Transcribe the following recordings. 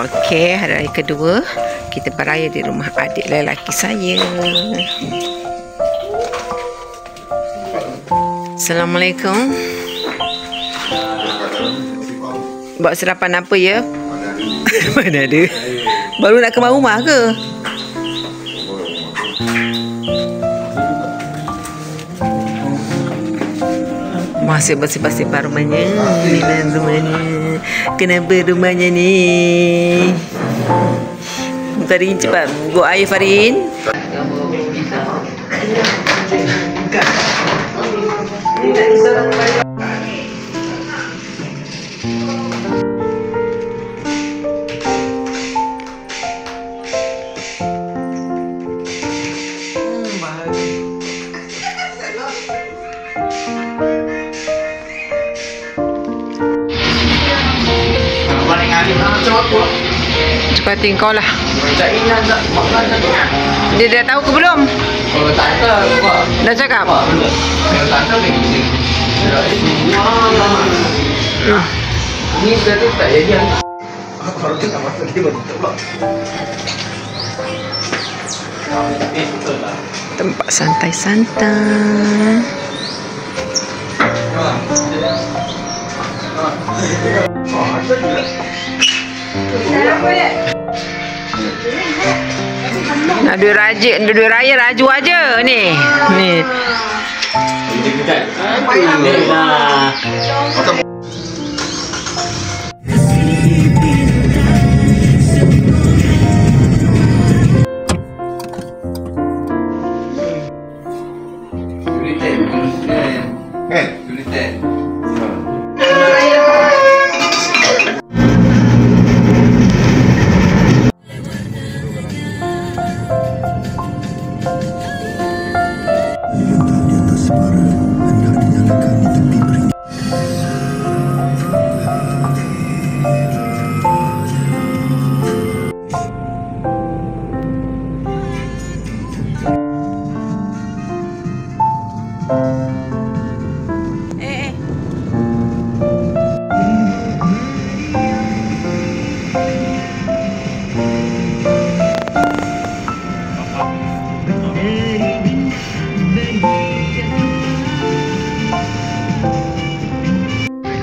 Okey, hari raya kedua kita beraya di rumah adik lelaki saya. Assalamualaikum. Buat sarapan apa ya? Mana ada? Baru nak kembali rumah ke? Masih bersih-bersih rumahnya. Kenapa rumahnya ni? Farin cepat buat air, Farin. Cepat kau lah. Dia dah tahu ke belum? Tak tahu. Dah cakap? Tak tahu lagi. Ni berarti tak jadi. Kalau tu tak masuk dia betul pula. Tempat santai-santai. Nak duit rajin, duit raya raju aja ni. Ni.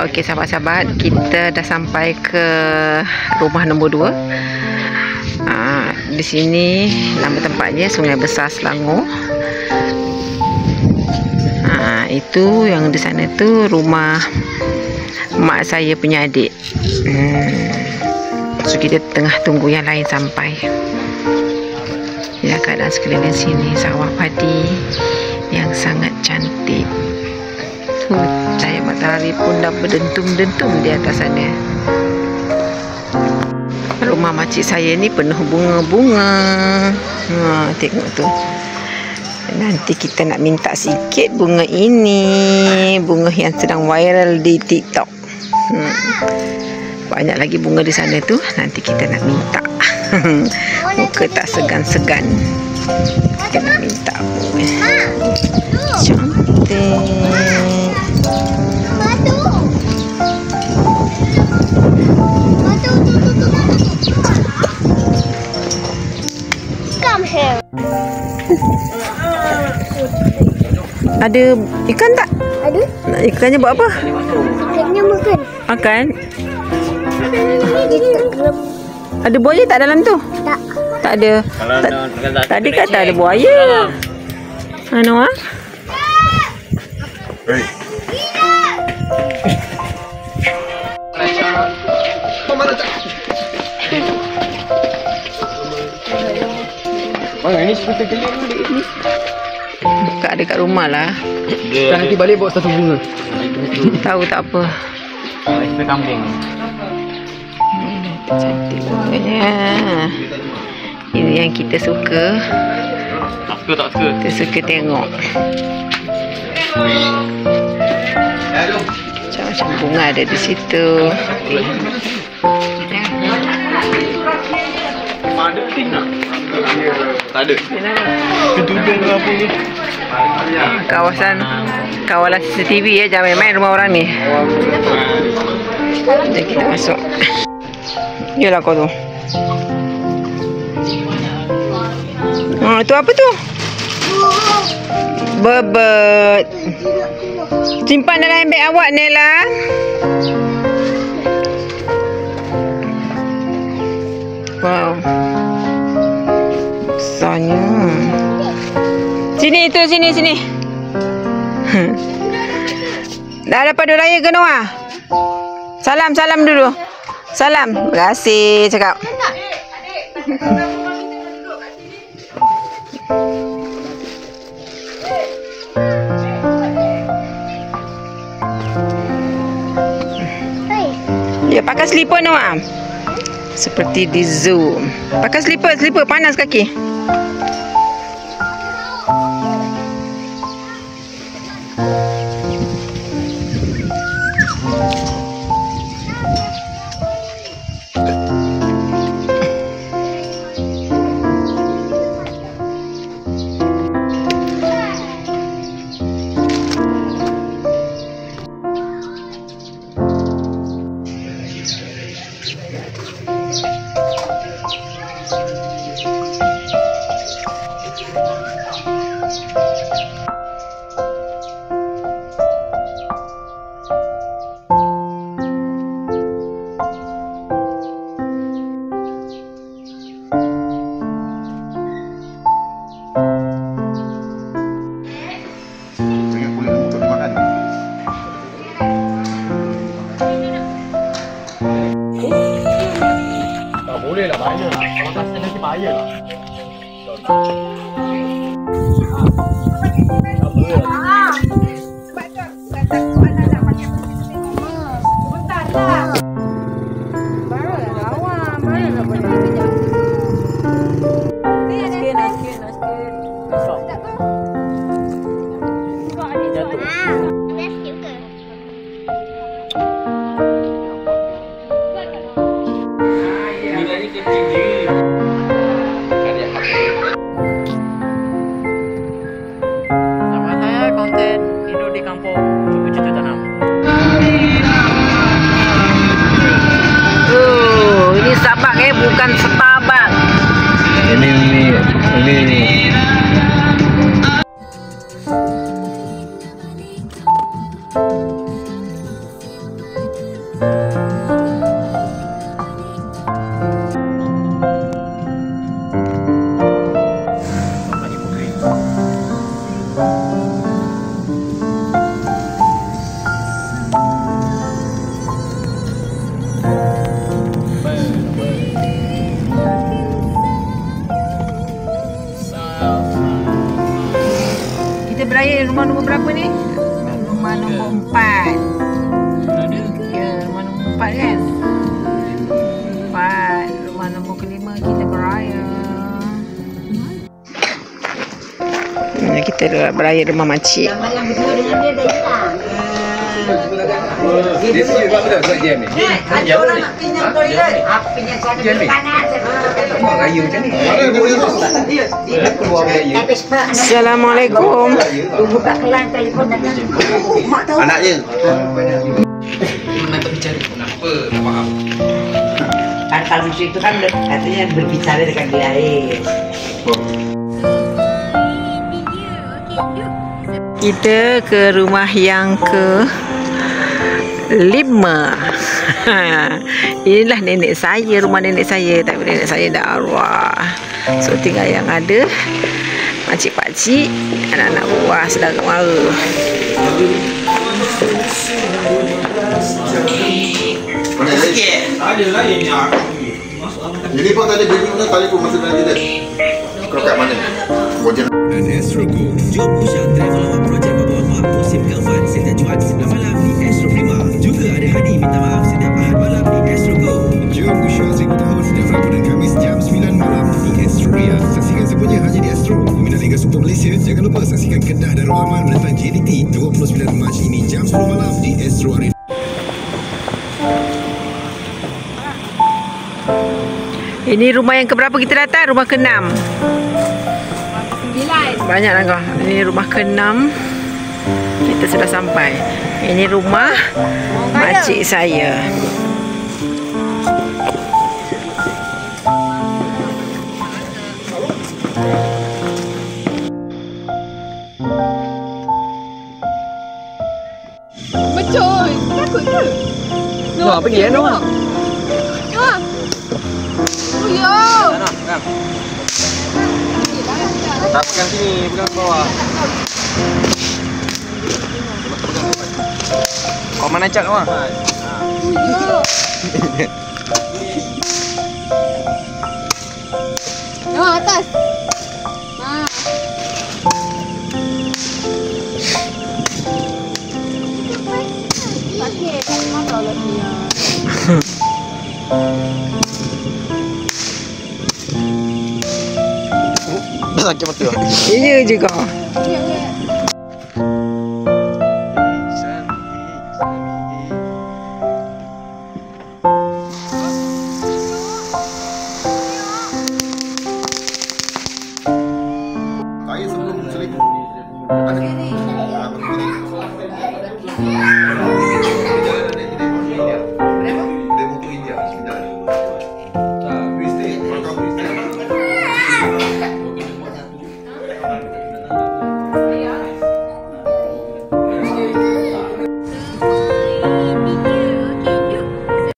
Okey sahabat-sahabat, kita dah sampai ke rumah nombor 2. Di sini nama tempatnya Sungai Besar Selangor. Itu yang di sana tu rumah mak saya punya adik. So kita tengah tunggu yang lain sampai. Ya, keadaan sekeliling sini sawah padi yang sangat cantik. Cahaya matahari pun dah berdentum-dentum di atas sana. Rumah makcik saya ni penuh bunga-bunga. Tengok tu. Nanti kita nak minta sikit bunga ini. Bunga yang sedang viral di TikTok. Banyak lagi bunga di sana tu. Nanti kita nak minta. Muka tak segan-segan. Kita nak minta bunga. Cantik. Ada ikan tak? Ada. Ikannya buat apa? Ikannya makan. Makan? Ada buaya tak dalam tu? Tak. Tak ada. Tadi kata ada buaya. Anu ah? Hei. Bang, ini seperti keling ni. Buka dekat rumah lah. Kita nanti balik bawa satu bunga. Tahu tak apa. Kita kambing. Cantik bunganya. Ini yang kita suka. Tak suka. Kita suka tengok. Macam-macam bunga ada di situ. Ada pin tak? Tak ada. Ketujuan ke apa ni? Kawalan CCTV ya, jangan main-main rumah orang ni. Jadi kita masuk. Yalah kau tu. Itu apa tu? Bebet. Simpan dalam beg awak, Nela. Wow. Besarnya. Sini tu, sini. Dah dapat Hari Raya ke Noah? Salam dulu. Salam. Terima kasih cakap. Ya, pakai slipper Noah. Seperti di zoo. Pakai slipper panas kaki. Boleh lah, bahaya lah. Kalau tak sedang nanti bahaya lah. Bukan Starbucks. Ini. Kita beraya rumah nombor berapa ni? Rumah nombor 4. Ya, rumah nombor 4 kan? 4. Rumah nombor kelima kita beraya. Kita beraya rumah makcik. Yang berdua dengan dia dah hilang. Dia sini buat apa tak jam ni? Ada orang nak pinjam toilet. Pinjam sana di kanan. Mak raya macam ni. Dia keluar raya. Assalamualaikum. Buka kelang telefon datang. Mak tahu. Anaknya. Nak bicara kenapa? Tak faham. Kan kalau musuh itu kan katanya berbicara dengan dia lain. Kita ke rumah yang ke-5. Inilah nenek saya, rumah nenek saya. Tapi nenek saya dah arwah. So tinggal yang ada makcik-pakcik, anak-anak buah, saudara mara. Ada lain yang jadi pun tadi dia guna telefon masa nanti dia. Kau kat mana? Bojan dan Astro Go. Jom Usha travel awak projek berbawa mak musim keempat setiap Jumaat 9 malam di Astro Prima. Juga ada hadiah minta maaf setiap Ahad malam di Astro Go. Jom Usha 1000 tahun setiap Rabu dan Khamis jam 9 malam di Astro Ria. Saksikan semuanya hanya di Astro. Peminat Liga Super Malaysia, jangan lupa saksikan Kedah Darul Aman menentang JDT 29 Mac ini jam 10 malam di Astro Arena. Ini rumah yang keberapa kita datang? Rumah ke-6. Banyak lah kau. Ini rumah ke-6. Kita sudah sampai. Ini rumah makcik saya. ikut ke? Wah, pergi ya Noah. Noah. Oh ya. Sana, pegang. Tak pegang sini, pegang bawah. Kau mana cat Noah? Noah atas. Ha. Sakit, mata lagi ya. Sakit mata. Iya juga. Ya, ya. Saya sebelum seliput. Ada